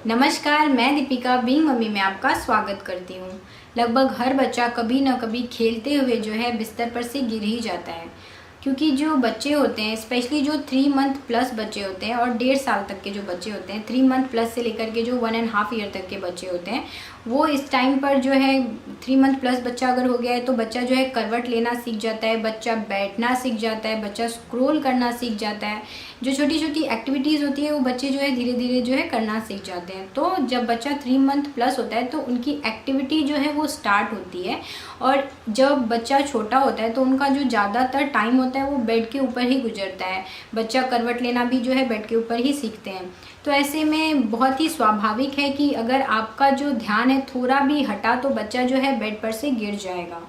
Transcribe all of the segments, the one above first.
नमस्कार, मैं Deepika being mummy में आपका स्वागत करती हूँ। लगभग हर बच्चा कभी ना कभी खेलते हुए जो है बिस्तर पर से गिर ही जाता है, क्योंकि जो बच्चे होते हैं, स्पेशली जो 3 मंथ प्लस बच्चे होते हैं और 1.5 साल तक के जो बच्चे होते हैं, 3 मंथ प्लस से लेकर के जो 1.5 ईयर तक के बच्चे होते हैं, वो इस टाइम पर जो है 3 मंथ प्लस बच्चा अगर हो गया है तो बच्चा जो है करवट लेना सीख जाता है, बच्चा बैठना सीख जाता है, बच्चा स्क्रॉल करना सीख जाता है। जो छोटी छोटी एक्टिविटीज़ होती है वो बच्चे जो है धीरे धीरे जो है करना सीख जाते हैं। तो जब बच्चा 3 मंथ प्लस होता है तो उनकी एक्टिविटी जो है वो स्टार्ट होती है। और जब बच्चा छोटा होता है तो उनका जो ज़्यादातर टाइम होता है वो बेड के ऊपर ही गुजरता है। बच्चा करवट लेना भी जो है बेड के ऊपर ही सीखते हैं। तो ऐसे में बहुत ही स्वाभाविक है कि अगर आपका जो ध्यान है थोड़ा भी हटा तो बच्चा जो है बेड पर से गिर जाएगा।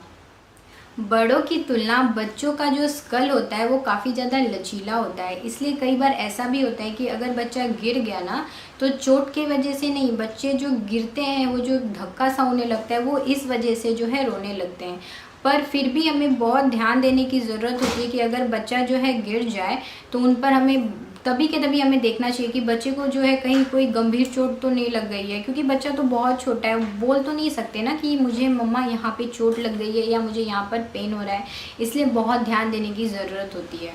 बड़ों की तुलना बच्चों का जो स्कल होता है वो काफ़ी ज़्यादा लचीला होता है, इसलिए कई बार ऐसा भी होता है कि अगर बच्चा गिर गया ना तो चोट की वजह से नहीं, बच्चे जो गिरते हैं वो जो धक्का सा होने लगता है वो इस वजह से जो है रोने लगते हैं। पर फिर भी हमें बहुत ध्यान देने की ज़रूरत होती है कि अगर बच्चा जो है गिर जाए तो उन पर हमें तभी के तभी हमें देखना चाहिए कि बच्चे को जो है कहीं कोई गंभीर चोट तो नहीं लग गई है, क्योंकि बच्चा तो बहुत छोटा है, बोल तो नहीं सकते ना कि मुझे मम्मा यहाँ पे चोट लग गई है या मुझे यहाँ पर पेन हो रहा है। इसलिए बहुत ध्यान देने की ज़रूरत होती है।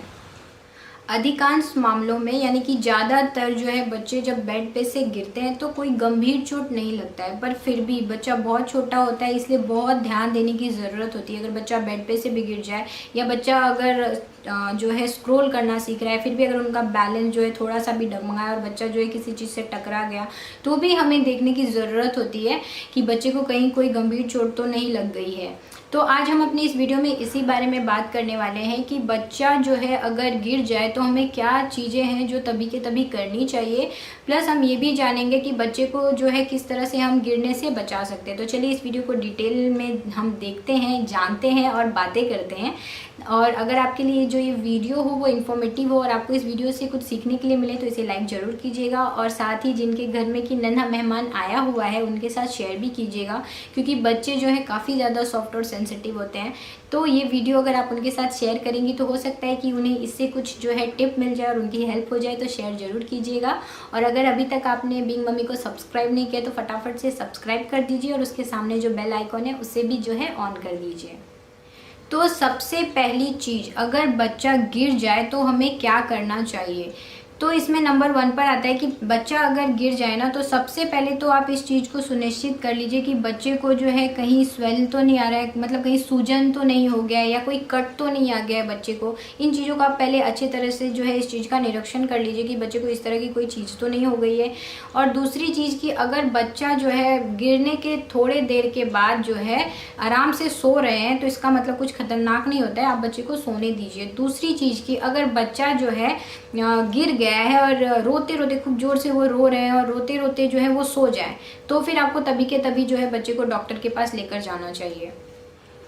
अधिकांश मामलों में यानी कि ज़्यादातर जो है बच्चे जब बेड पे से गिरते हैं तो कोई गंभीर चोट नहीं लगता है, पर फिर भी बच्चा बहुत छोटा होता है, इसलिए बहुत ध्यान देने की ज़रूरत होती है। अगर बच्चा बेड पे से भी गिर जाए या बच्चा अगर जो है स्क्रॉल करना सीख रहा है, फिर भी अगर उनका बैलेंस जो है थोड़ा सा भी डगमगाया और बच्चा जो है किसी चीज़ से टकरा गया तो भी हमें देखने की ज़रूरत होती है कि बच्चे को कहीं कोई गंभीर चोट तो नहीं लग गई है। तो आज हम अपनी इस वीडियो में इसी बारे में बात करने वाले हैं कि बच्चा जो है अगर गिर जाए तो हमें क्या चीज़ें हैं जो तभी के तभी करनी चाहिए। प्लस हम ये भी जानेंगे कि बच्चे को जो है किस तरह से हम गिरने से बचा सकते हैं। तो चलिए इस वीडियो को डिटेल में हम देखते हैं, जानते हैं और बातें करते हैं। और अगर आपके लिए जो ये वीडियो हो वो इन्फॉर्मेटिव हो और आपको इस वीडियो से कुछ सीखने के लिए मिले तो इसे लाइक ज़रूर कीजिएगा, और साथ ही जिनके घर में कि नन्हा मेहमान आया हुआ है उनके साथ शेयर भी कीजिएगा, क्योंकि बच्चे जो है काफ़ी ज़्यादा सॉफ्ट और सेंसिटिव होते हैं। तो ये वीडियो अगर आप उनके साथ शेयर करेंगी तो हो सकता है कि उन्हें इससे कुछ जो है टिप मिल जाए और उनकी हेल्प हो जाए, तो शेयर ज़रूर कीजिएगा। और अगर अभी तक आपने बीइंग मम्मी को सब्सक्राइब नहीं किया तो फटाफट से सब्सक्राइब कर दीजिए और उसके सामने जो बेल आइकॉन है उसे भी जो है ऑन कर दीजिए। तो सबसे पहली चीज़, अगर बच्चा गिर जाए तो हमें क्या करना चाहिए। तो इसमें नंबर 1 पर आता है कि बच्चा अगर गिर जाए ना तो सबसे पहले तो आप इस चीज़ को सुनिश्चित कर लीजिए कि बच्चे को जो है कहीं स्वेल तो नहीं आ रहा है, मतलब कहीं सूजन तो नहीं हो गया है या कोई कट तो नहीं आ गया है बच्चे को। इन चीज़ों का आप पहले अच्छी तरह से जो है इस चीज़ का निरीक्षण कर लीजिए कि बच्चे को इस तरह की कोई चीज़ तो नहीं हो गई है। और दूसरी चीज़ कि अगर बच्चा जो है गिरने के थोड़े देर के बाद जो है आराम से सो रहे हैं तो इसका मतलब कुछ खतरनाक नहीं होता है, आप बच्चे को सोने दीजिए। दूसरी चीज़ कि अगर बच्चा जो है गिर गया है और रोते रोते खूब जोर से वो रो रहे हैं और रोते रोते जो है वो सो जाए तो फिर आपको तभी के तभी जो है बच्चे को डॉक्टर के पास लेकर जाना चाहिए।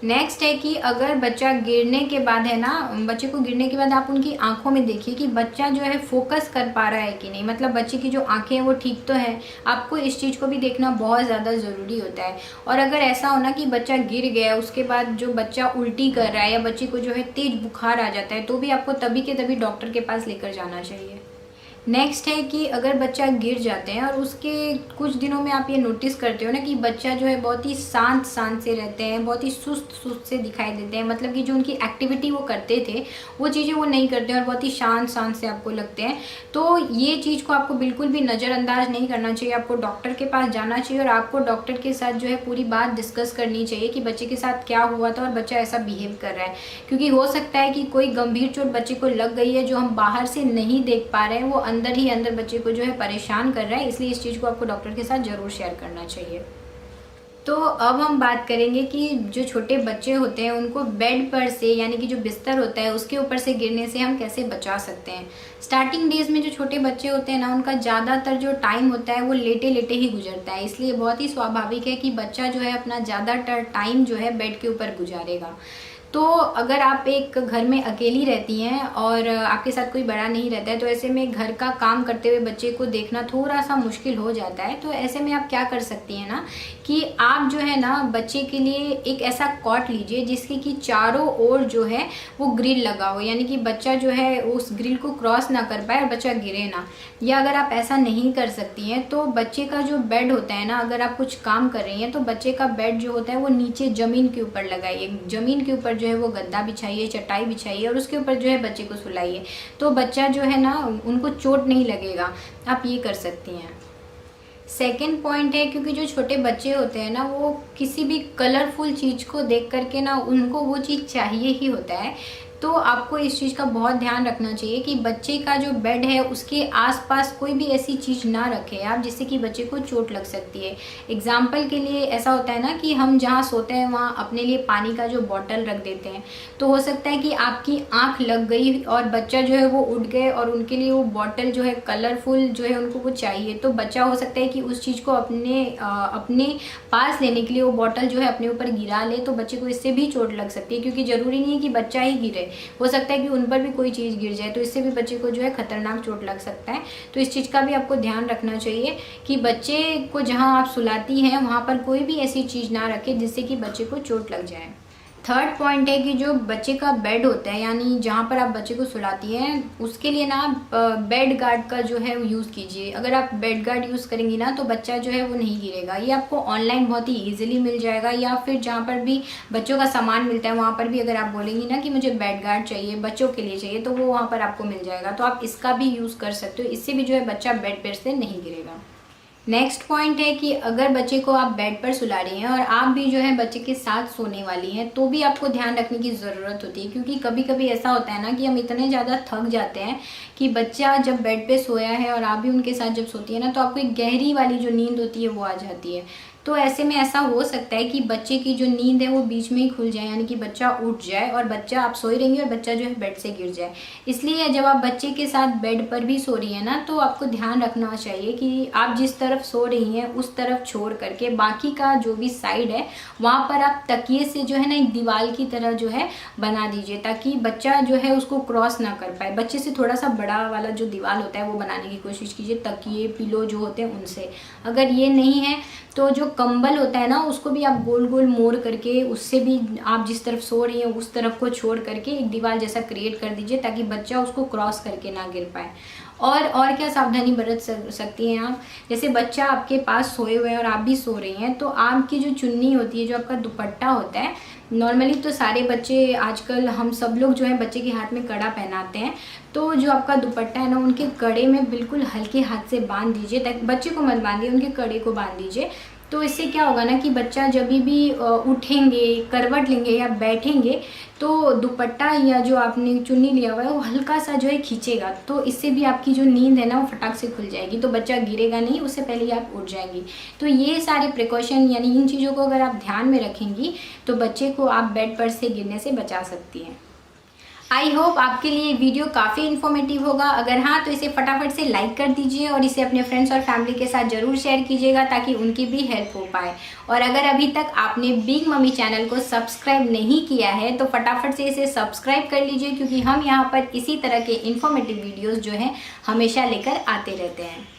नेक्स्ट है कि अगर बच्चा गिरने के बाद है ना, बच्चे को गिरने के बाद आप उनकी आंखों में देखिए कि बच्चा जो है फोकस कर पा रहा है कि नहीं, मतलब बच्चे की जो आंखें हैं वो ठीक तो है। आपको इस चीज़ को भी देखना बहुत ज़्यादा ज़रूरी होता है। और अगर ऐसा हो ना कि बच्चा गिर गया उसके बाद जो बच्चा उल्टी कर रहा है या बच्चे को जो है तेज बुखार आ जाता है तो भी आपको तभी के तभी डॉक्टर के पास लेकर जाना चाहिए। नेक्स्ट है कि अगर बच्चा गिर जाते हैं और उसके कुछ दिनों में आप ये नोटिस करते हो ना कि बच्चा जो है बहुत ही शांत शांत से रहते हैं, बहुत ही सुस्त सुस्त से दिखाई देते हैं, मतलब कि जो उनकी एक्टिविटी वो करते थे वो चीज़ें वो नहीं करते हैं और बहुत ही शांत शांत से आपको लगते हैं। तो ये चीज़ को आपको बिल्कुल भी नज़रअंदाज नहीं करना चाहिए, आपको डॉक्टर के पास जाना चाहिए और आपको डॉक्टर के साथ जो है पूरी बात डिस्कस करनी चाहिए कि बच्चे के साथ क्या हुआ था और बच्चा ऐसा बिहेव कर रहा है। क्योंकि हो सकता है कि कोई गंभीर चोट बच्चे को लग गई है जो हम बाहर से नहीं देख पा रहे हैं, वो अंदर ही अंदर बच्चे को जो है परेशान कर रहा है, इसलिए इस चीज़ को आपको डॉक्टर के साथ ज़रूर शेयर करना चाहिए। तो अब हम बात करेंगे कि जो छोटे बच्चे होते हैं उनको बेड पर से यानी कि जो बिस्तर होता है उसके ऊपर से गिरने से हम कैसे बचा सकते हैं। स्टार्टिंग डेज में जो छोटे बच्चे होते हैं ना उनका ज़्यादातर जो टाइम होता है वो लेटे लेटे ही गुजरता है, इसलिए बहुत ही स्वाभाविक है कि बच्चा जो है अपना ज़्यादातर टाइम जो है बेड के ऊपर गुजारेगा। तो अगर आप एक घर में अकेली रहती हैं और आपके साथ कोई बड़ा नहीं रहता है, तो ऐसे में घर का काम करते हुए बच्चे को देखना थोड़ा सा मुश्किल हो जाता है। तो ऐसे में आप क्या कर सकती हैं ना कि आप जो है ना बच्चे के लिए एक ऐसा कॉट लीजिए जिसके कि चारों ओर जो है वो ग्रिल लगा हो, यानी कि बच्चा जो है उस ग्रिल को क्रॉस ना कर पाए और बच्चा गिरे ना। या अगर आप ऐसा नहीं कर सकती हैं तो बच्चे का जो बेड होता है ना, अगर आप कुछ काम कर रही हैं तो बच्चे का बेड जो होता है वो नीचे ज़मीन के ऊपर लगाइए। ज़मीन के ऊपर जो है वो गद्दा बिछाइए, चटाई बिछाइए और उसके ऊपर जो है बच्चे को सुलाइए। तो बच्चा जो है ना उनको चोट नहीं लगेगा। आप ये कर सकती हैं। सेकेंड पॉइंट है, क्योंकि जो छोटे बच्चे होते हैं ना वो किसी भी कलरफुल चीज़ को देख करके ना उनको वो चीज़ चाहिए ही होता है। तो आपको इस चीज़ का बहुत ध्यान रखना चाहिए कि बच्चे का जो बेड है उसके आसपास कोई भी ऐसी चीज़ ना रखें आप जिससे कि बच्चे को चोट लग सकती है। एग्जाम्पल के लिए ऐसा होता है ना कि हम जहाँ सोते हैं वहाँ अपने लिए पानी का जो बॉटल रख देते हैं, तो हो सकता है कि आपकी आँख लग गई और बच्चा जो है वो उठ गए और उनके लिए वो बॉटल जो है कलरफुल जो है उनको वो चाहिए। तो बच्चा हो सकता है कि उस चीज़ को अपने पास लेने के लिए वो बॉटल जो है अपने ऊपर गिरा ले, तो बच्चे को इससे भी चोट लग सकती है। क्योंकि ज़रूरी नहीं है कि बच्चा ही गिरे, हो सकता है कि उन पर भी कोई चीज़ गिर जाए, तो इससे भी बच्चे को जो है खतरनाक चोट लग सकता है। तो इस चीज़ का भी आपको ध्यान रखना चाहिए कि बच्चे को जहां आप सुलाती हैं वहां पर कोई भी ऐसी चीज़ ना रखें जिससे कि बच्चे को चोट लग जाए। थर्ड पॉइंट है कि जो बच्चे का बेड होता है, यानी जहाँ पर आप बच्चे को सुलाती हैं, उसके लिए ना आप बेड गार्ड का जो है वो यूज़ कीजिए। अगर आप बेड गार्ड यूज़ करेंगी ना तो बच्चा जो है वो नहीं गिरेगा। ये आपको ऑनलाइन बहुत ही ईजिली मिल जाएगा, या फिर जहाँ पर भी बच्चों का सामान मिलता है वहाँ पर भी अगर आप बोलेंगी ना कि मुझे बेड गार्ड चाहिए, बच्चों के लिए चाहिए, तो वो वहाँ पर आपको मिल जाएगा। तो आप इसका भी यूज़ कर सकते हो, इससे भी जो है बच्चा बेड पर से नहीं गिरेगा। नेक्स्ट पॉइंट है कि अगर बच्चे को आप बेड पर सुला रही हैं और आप भी जो है बच्चे के साथ सोने वाली हैं, तो भी आपको ध्यान रखने की ज़रूरत होती है। क्योंकि कभी कभी ऐसा होता है ना कि हम इतने ज़्यादा थक जाते हैं कि बच्चा जब बेड पे सोया है और आप भी उनके साथ जब सोती है ना, तो आपको एक गहरी वाली जो नींद होती है वो आ जाती है। तो ऐसे में ऐसा हो सकता है कि बच्चे की जो नींद है वो बीच में ही खुल जाए, यानी कि बच्चा उठ जाए और बच्चा, आप सोई रहेंगी और बच्चा जो है बेड से गिर जाए। इसलिए जब आप बच्चे के साथ बेड पर भी सो रही हैं ना, तो आपको ध्यान रखना चाहिए कि आप जिस तरफ सो रही हैं उस तरफ छोड़ करके बाकी का जो भी साइड है वहाँ पर आप तकिए से जो है ना एक दीवार की तरह जो है बना दीजिए, ताकि बच्चा जो है उसको क्रॉस ना कर पाए। बच्चे से थोड़ा सा बड़ा वाला जो दीवार होता है वो बनाने की कोशिश कीजिए, तकिए पिलो जो होते हैं उनसे। अगर ये नहीं है तो जो कंबल होता है ना उसको भी आप गोल गोल मोड़ करके, उससे भी आप जिस तरफ सो रही हैं उस तरफ को छोड़ करके एक दीवार जैसा क्रिएट कर दीजिए, ताकि बच्चा उसको क्रॉस करके ना गिर पाए। और क्या सावधानी बरत सकती हैं आप, जैसे बच्चा आपके पास सोए हुए हैं और आप भी सो रही हैं, तो आपकी जो चुन्नी होती है, जो आपका दुपट्टा होता है, नॉर्मली तो सारे बच्चे आजकल हम सब लोग जो है बच्चे के हाथ में कड़ा पहनाते हैं, तो जो आपका दुपट्टा है ना उनके कड़े में बिल्कुल हल्के हाथ से बांध दीजिए, ताकि बच्चे को मत बांधिए, उनके कड़े को बांध दीजिए। तो इससे क्या होगा ना कि बच्चा जब भी उठेंगे, करवट लेंगे या बैठेंगे, तो दुपट्टा या जो आपने चुन्नी लिया हुआ है वो हल्का सा जो है खींचेगा, तो इससे भी आपकी जो नींद है ना वो फटाक से खुल जाएगी, तो बच्चा गिरेगा नहीं, उससे पहले ही आप उठ जाएंगी। तो ये सारे प्रिकॉशन, यानी इन चीज़ों को अगर आप ध्यान में रखेंगी तो बच्चे को आप बेड पर से गिरने से बचा सकती हैं। आई होप आपके लिए वीडियो काफ़ी इन्फॉर्मेटिव होगा। अगर हाँ तो इसे फटाफट से लाइक कर दीजिए और इसे अपने फ्रेंड्स और फैमिली के साथ ज़रूर शेयर कीजिएगा, ताकि उनकी भी हेल्प हो पाए। और अगर अभी तक आपने बिग मम्मी चैनल को सब्सक्राइब नहीं किया है तो फटाफट से इसे सब्सक्राइब कर लीजिए, क्योंकि हम यहाँ पर इसी तरह के इन्फॉर्मेटिव वीडियोज़ जो हैं हमेशा लेकर आते रहते हैं।